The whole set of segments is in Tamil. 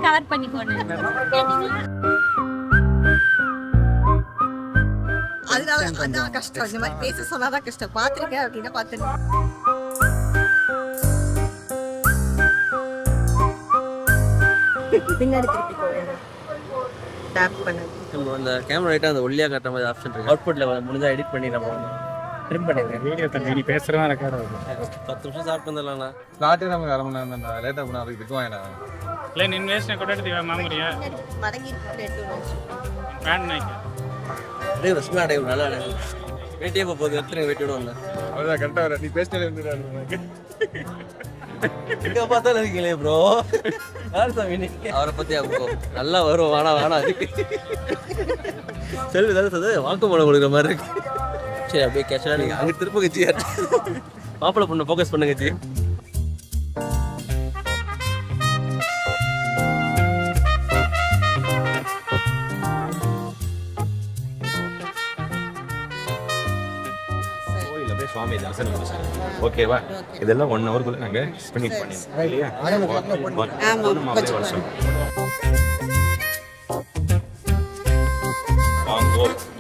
கவர் பண்ணி போனேன். அதனால அதான் கஷ்டம். இந்த மாதிரி பேச சொன்னாதான் கஷ்டம். பாத்திருக்கேன் அப்படின்னா பாத்துருக்கேன். பின்னாடி திருப்பி டேப் பண்ணு. அந்த கேமரா ரைட்டா அந்த ஒல்லியா காட்டுற மாதிரி ஆப்ஷன் இருக்கு. அவுட்புட்ல முடிஞ்சா எடிட் பண்ணி நம்ம ட்ரிம் பண்ணிடுறேன். வீடியோ தண்ணி நீ பேசுறதா ரெக்கார்ட் ஆகுது. 10 நிமிஷம் ஸ்டார்ட் பண்ணலாம்னா ஸ்டார்ட் நமக்கு அரை மணி நேரம் தான் லேட்டா பண்ணா அதுக்கு திட்டுவாங்கடா. இல்ல நின் வேஸ்ட் கொட்டடி மாமுரியா மடங்கி ரெண்டு வேன் நைக் அப்படியே ரெஸ்ட் ஆடையும் நல்லா ஆடையும் வெயிட்டே போகுது. எத்தனை வெயிட் விடுவாங்க அவ்வளவுதான் கரெக்டா வர. நீ பேசிட்டே இருந்துறாரு. எங்க பார்த்தாலும் இருக்கீங்களே ப்ரோ. யார் சாமி நீங்க? அவரை பத்தி அப்போ நல்லா வரும். வேணா அதுக்கு செல்வி தான் சொல்லுது வாக்குமூலம் கொடுக்குற மாதிரி இருக்கு. சரி அப்படியே கேஷா நீங்க அங்கே திரும்ப கட்சி மாப்பிள்ளை பொண்ணு ஃபோக்கஸ் பண்ணுங்க கட்சி. சுவாமி தரிசனம் முடிச்சாங்க. ஓகேவா? இதெல்லாம் 1 ஹவர்க்குள்ள நாங்க ஃபினிஷ் பண்ணிடுவோம் இல்லையா?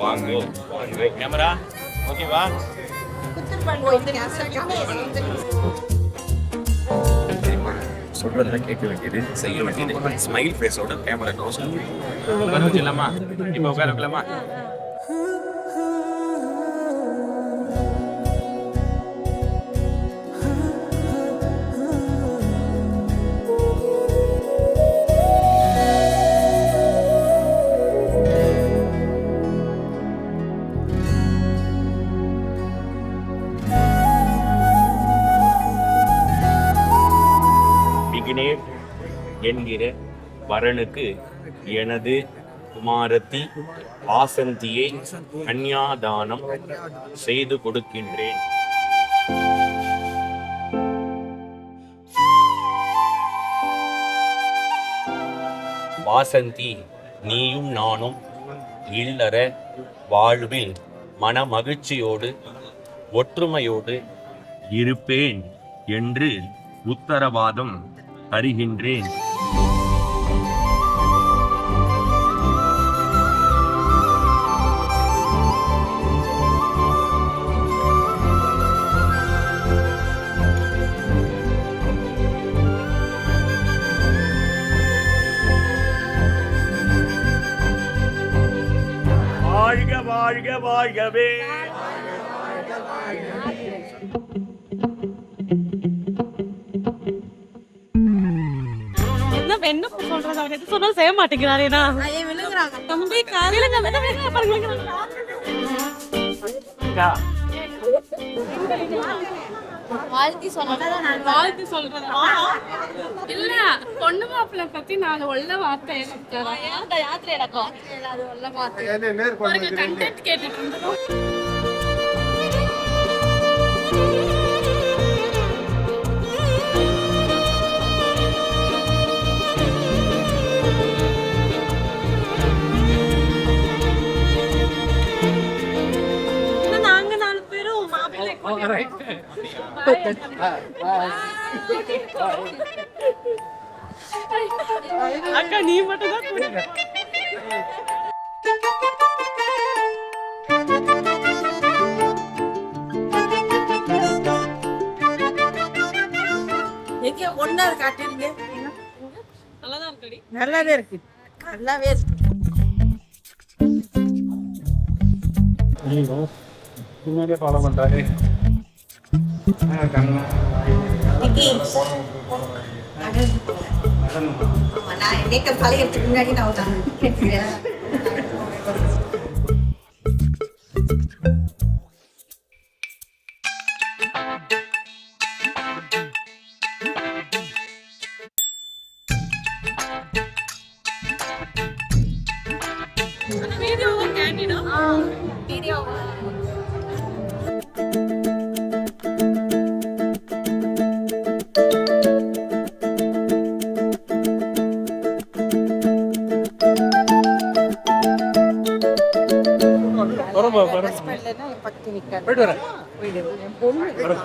வாங்க கேமரா ஓகேவா? சொல்றதெல்லாம் கேட்க வேண்டியது, செய்ய வேண்டியது. ஸ்மைல் ஃபேஸோட கேமரா க்ளோஸ் பண்ணலாமா? இப்போ உட்கார வைக்கலாமா? என்கிற வரனுக்கு எனது குமாரத்தி வாசந்தியை கன்யாதானம் செய்து கொடுக்கின்றேன். வாசந்தி, நீயும் நானும் இல்லற வாழ்வில் மன மகிழ்ச்சியோடு ஒற்றுமையோடு இருப்பேன் என்று உத்தரவாதம் தருகின்றேன். வாழ்க வாழ்க வாழ்கவே. என்ன சொல்றது? அவர் எது சொன்னாலும் செய்ய மாட்டேங்கிறாரேனா? தம்பி காலையில வாழ்த்தி சொல்றேன். இல்ல பொண்ணு மாப்பிள்ளை பத்தி நான் ஒள்ள வார்த்தை யாத்திரை நடக்கும். அது ஒள்ள வார்த்தை கண்டென்ட் கேட்டுட்டு இருந்தோம். அக்கா நீ மட்டும் தான் எங்க ஒண்ணா காட்டுறீங்க? நல்லாதான் இருக்குடி. நல்லாவே இருக்கு. நல்லாவே இருக்கு. முன்னாடியே ஃபாலோ பண்றாரு. நான் மேக்கப் கலையறதுக்கு முன்னாடி நான் கேட்கிறேன். வீடியோ கேண்டிடா வீடியோ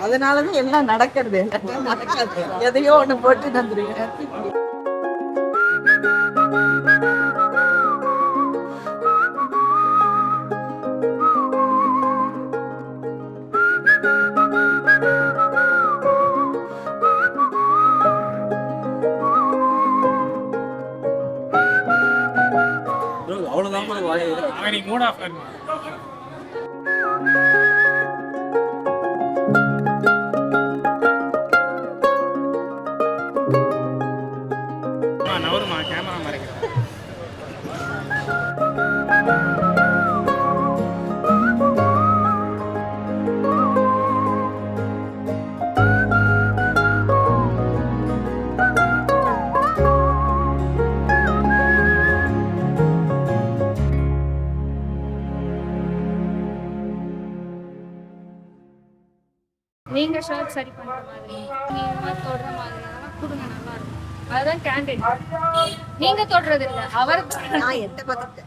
அதனாலதான் எல்லாம் நடக்கிறது. எதையோ ஒண்ணு போட்டு வந்துருங்க. அவ்வளோதான் வாய் அவன் நீ மூட் ஆஃப் ஆகும் நவருமா கேமரா மறைக்கிறேன் நீங்க ஷர்ட் சரி பண்ற மாதிரி நீங்க தொடுற மாதிரி அதெல்லாம் கொடுங்க, நல்லா இருக்கும். அதுதான் கேண்டிட். நீங்க தொடுறது இல்ல, அவர் நான் எட்ட பார்த்துட்டேன்